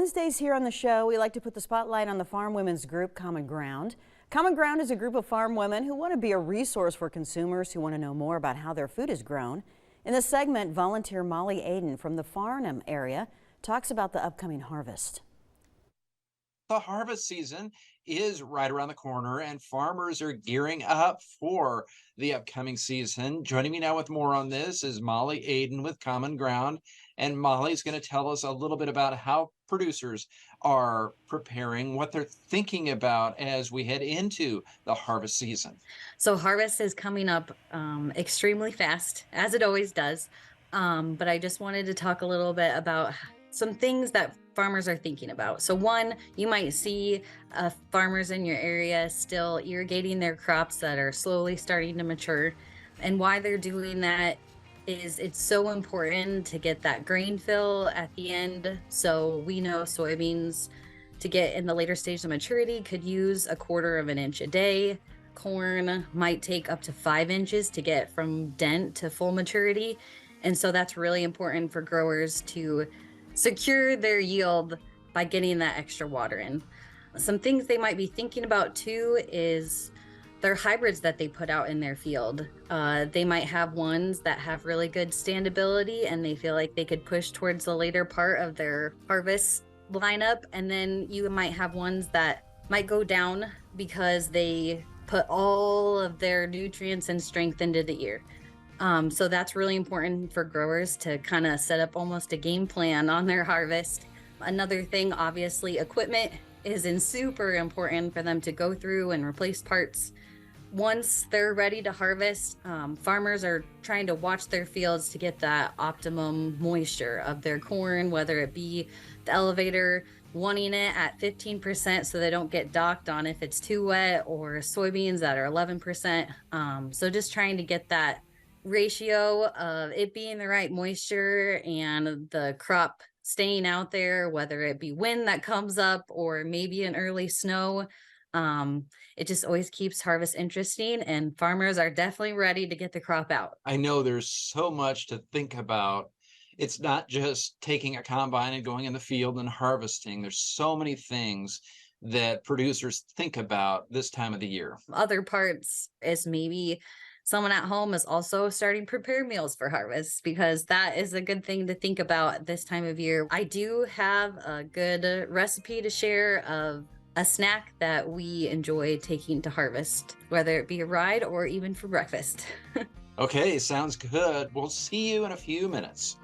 Wednesdays here on the show, we like to put the spotlight on the farm women's group, Common Ground. Common Ground is a group of farm women who want to be a resource for consumers who want to know more about how their food is grown. In this segment, volunteer Molly Aden from the Farnham area talks about the upcoming harvest. The harvest season is right around the corner and farmers are gearing up for the upcoming season. Joining me now with more on this is Molly Aden with Common Ground. And Molly's going to tell us a little bit about how producers are preparing, what they're thinking about as we head into the harvest season. So harvest is coming up extremely fast, as it always does. But I just wanted to talk a little bit about some things that farmers are thinking about. So one, you might see farmers in your area still irrigating their crops that are slowly starting to mature. And why they're doing that is it's so important to get that grain fill at the end. So we know soybeans to get in the later stage of maturity could use 1/4 of an inch a day. Corn might take up to 5 inches to get from dent to full maturity. And so that's really important for growers to secure their yield by getting that extra water in. Some things they might be thinking about too is their hybrids that they put out in their field. They might have ones that have really good standability and they feel like they could push towards the later part of their harvest lineup. And then you might have ones that might go down because they put all of their nutrients and strength into the ear. So that's really important for growers to kind of set up almost a game plan on their harvest. Another thing, obviously, equipment is super important for them to go through and replace parts. Once they're ready to harvest, farmers are trying to watch their fields to get that optimum moisture of their corn, whether it be the elevator wanting it at 15% so they don't get docked on if it's too wet, or soybeans that are 11%. So just trying to get that ratio of it being the right moisture and the crop staying out there, whether it be wind that comes up or maybe an early snow. It just always keeps harvest interesting, and farmers are definitely ready to get the crop out. I know there's so much to think about. It's not just taking a combine and going in the field and harvesting. There's so many things that producers think about this time of the year. Other parts is maybe someone at home is also starting to prepare meals for harvest, because that is a good thing to think about this time of year. I do have a good recipe to share of a snack that we enjoy taking to harvest, whether it be a ride or even for breakfast. Okay, sounds good. We'll see you in a few minutes.